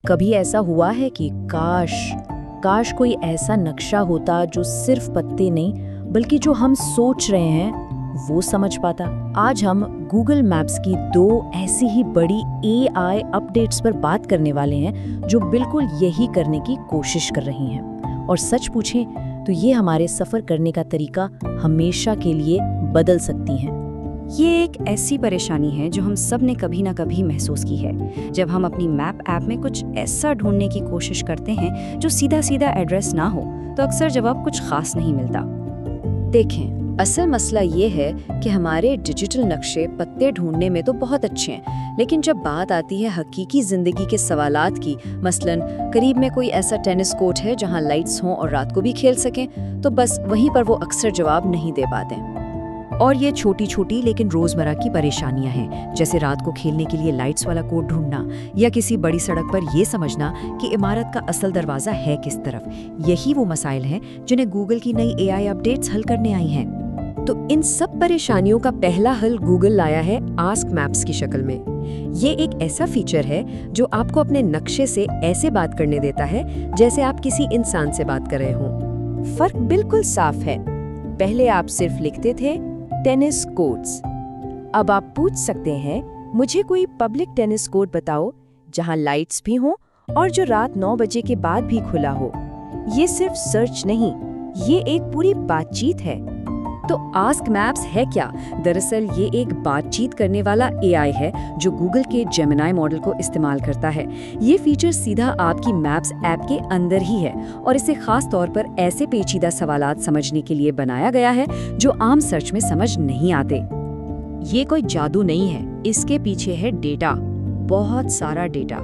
कभी ऐसा हुआ है कि काश कोई ऐसा नक्शा होता जो सिर्फ पत्ते नहीं बल्कि जो हम सोच रहे हैं वो समझ पाता। आज हम गूगल मैप्स की 2 ऐसी ही बड़ी AI अपडेट्स पर बात करने वाले हैं जो बिल्कुल यही करने की कोशिश कर रही हैं। और सच पूछें तो ये हमारे सफ़र करने का तरीका हमेशा के लिए बदल सकती हैं। ये एक ऐसी परेशानी है जो हम सब ने कभी ना कभी महसूस की है। जब हम अपनी मैप ऐप में कुछ ऐसा ढूंढने की कोशिश करते हैं जो सीधा सीधा एड्रेस ना हो, तो अक्सर जवाब कुछ खास नहीं मिलता। देखें, असल मसला ये है कि हमारे डिजिटल नक्शे पत्ते ढूंढने में तो बहुत अच्छे हैं, लेकिन जब बात आती है हकीकी जिंदगी के सवालात की, मसलन करीब में कोई ऐसा टेनिस कोर्ट है जहां लाइट्स हों और रात को भी खेल सकें, तो बस वहीं पर वो अक्सर जवाब नहीं दे पाते। और ये छोटी छोटी लेकिन रोजमर्रा की परेशानियां हैं, जैसे रात को खेलने के लिए लाइट्स वाला कोड ढूंढना या किसी बड़ी सड़क पर ये समझना कि इमारत का असल दरवाजा है किस तरफ। यही वो मसाइल हैं जिन्हें गूगल की नई AI अपडेट्स हल करने आई हैं। तो इन सब परेशानियों का पहला हल गूगल लाया है आस्क मैप्स की शक्ल में। ये एक ऐसा फीचर है जो आपको अपने नक्शे से ऐसे बात करने देता है जैसे आप किसी इंसान से बात कर रहे हों। फर्क बिल्कुल साफ है। पहले आप सिर्फ लिखते थे टेनिस कोर्ट्स, अब आप पूछ सकते हैं मुझे कोई पब्लिक टेनिस कोर्ट बताओ जहां लाइट्स भी हों और जो रात 9 बजे के बाद भी खुला हो। ये सिर्फ सर्च नहीं, ये एक पूरी बातचीत है। तो आस्क मैप्स है क्या? दरअसल ये एक बातचीत करने वाला AI है जो गूगल के जेमिनी मॉडल को इस्तेमाल करता है। ये फीचर सीधा आपकी मैप्स ऐप के अंदर ही है और इसे खास तौर पर ऐसे पेचीदा सवालात समझने के लिए बनाया गया है जो आम सर्च में समझ नहीं आते। ये कोई जादू नहीं है, इसके पीछे है डेटा, बहुत सारा डेटा।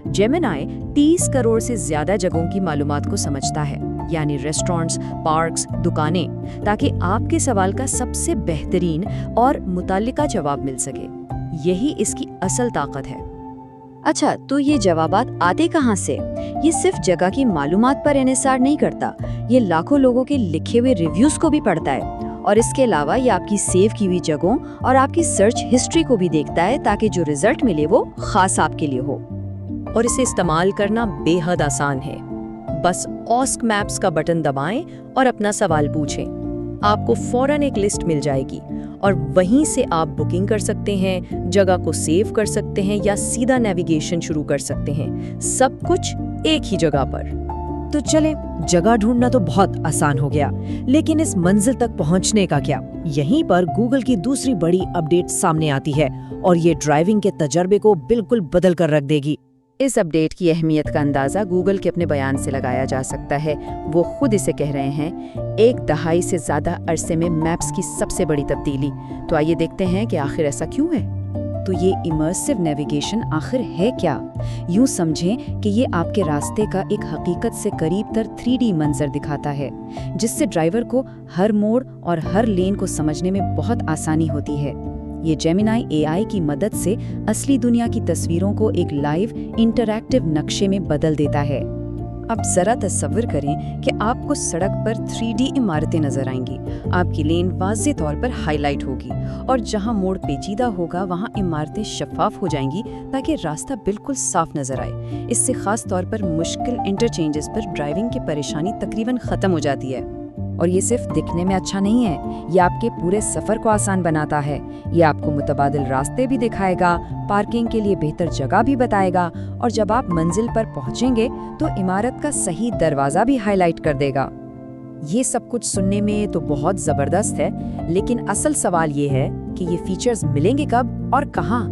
जेमिनी 30 करोड़ से ज्यादा जगहों की मालूमात को समझता है, यानी रेस्टोरेंट्स, पार्क्स, दुकानें, ताकि आपके सवाल का सबसे बेहतरीन और मुताल्लिका जवाब मिल सके। यही इसकी असल ताकत है। अच्छा, तो ये जवाबात आते कहाँ से? ये सिर्फ जगह की मालूमात पर इन्हिसार नहीं करता, ये लाखों लोगों के लिखे हुए रिव्यूज को भी पढ़ता है। और इसके अलावा ये आपकी सेव की हुई जगहों और आपकी सर्च हिस्ट्री को भी देखता है ताकि जो रिजल्ट मिले वो खास आपके लिए हो। और इसे इस्तेमाल करना बेहद आसान है। बस आस्क मैप्स का बटन दबाएं और अपना सवाल पूछें। आपको फौरन एक लिस्ट मिल जाएगी और वहीं से आप बुकिंग कर सकते हैं, जगह को सेव कर सकते हैं या सीधा नेविगेशन शुरू कर सकते हैं। सब कुछ एक ही जगह पर। तो चलें, जगह ढूंढना तो बहुत आसान हो गया, लेकिन इस मंजिल तक पहुंचने का क्या? यहीं पर गूगल की दूसरी बड़ी अपडेट सामने आती है और ये ड्राइविंग के तजर्बे को बिल्कुल बदल कर रख देगी। इस अपडेट की अहमियत का अंदाज़ा गूगल के अपने बयान से लगाया जा सकता है। वो खुद इसे कह रहे हैं, 1 दहाई से ज़्यादा अरसे में मैप्स की सबसे बड़ी तब्दीली। तो आइए देखते हैं कि आखिर ऐसा क्यों है। तो ये इमर्सिव नेविगेशन आखिर है क्या? यूं समझें कि ये आपके रास्ते का एक हकीकत से करीब तर 3D मंजर दिखाता है, जिससे ड्राइवर को हर मोड़ और हर लेन को समझने में बहुत आसानी होती है। ये जेमिनी AI की मदद से असली दुनिया की तस्वीरों को एक लाइव इंटरैक्टिव नक्शे में बदल देता है। अब जरा तस्वीर करें कि आपको सड़क पर 3D इमारतें नजर आएंगी, आपकी लेन वाज़ेह तौर पर हाईलाइट होगी और जहां मोड़ पेचीदा होगा वहां इमारतें शफाफ हो जाएंगी ताकि रास्ता बिल्कुल साफ नजर आए। इससे खास तौर पर मुश्किल इंटरचेंजेस पर ड्राइविंग की परेशानी तकरीबन खत्म हो जाती है। और ये सिर्फ दिखने में अच्छा नहीं है, ये आपके पूरे सफर को आसान बनाता है। ये आपको मुतबादिल रास्ते भी दिखाएगा, पार्किंग के लिए बेहतर जगह भी बताएगा और जब आप मंजिल पर पहुंचेंगे तो इमारत का सही दरवाजा भी हाईलाइट कर देगा। ये सब कुछ सुनने में तो बहुत जबरदस्त है, लेकिन असल सवाल ये है कि ये फीचर्स मिलेंगे कब और कहाँ?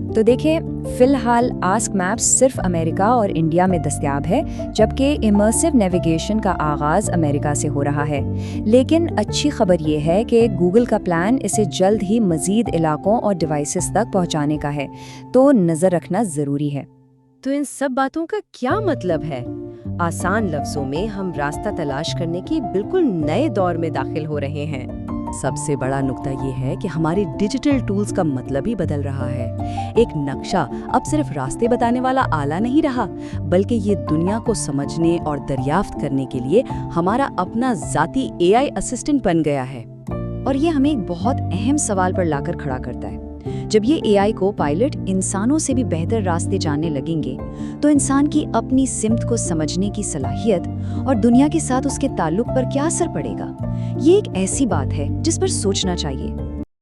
तो देखें, फिलहाल आस्क मैप्स सिर्फ अमेरिका और इंडिया में दस्तयाब है, जबकि इमर्सिव नेविगेशन का आगाज अमेरिका से हो रहा है। लेकिन अच्छी खबर ये है कि गूगल का प्लान इसे जल्द ही मजीद इलाकों और डिवाइसेस तक पहुंचाने का है, तो नजर रखना जरूरी है। तो इन सब बातों का क्या मतलब है? आसान लफ्जों में हम रास्ता तलाश करने की बिल्कुल नए दौर में दाखिल हो रहे हैं। सबसे बड़ा नुक्ता ये है कि हमारे डिजिटल टूल्स का मतलब ही बदल रहा है। एक नक्शा अब सिर्फ रास्ते बताने वाला आला नहीं रहा, बल्कि ये दुनिया को समझने और दरियाफ्त करने के लिए हमारा अपना ज़ाती AI असिस्टेंट बन गया है। और ये हमें एक बहुत अहम सवाल पर लाकर खड़ा करता है। जब ये एआई को पायलट इंसानों से भी बेहतर रास्ते जानने लगेंगे तो इंसान की अपनी सिमत को समझने की सलाहियत और दुनिया के साथ उसके ताल्लुक पर क्या असर पड़ेगा, ये एक ऐसी बात है जिस पर सोचना चाहिए।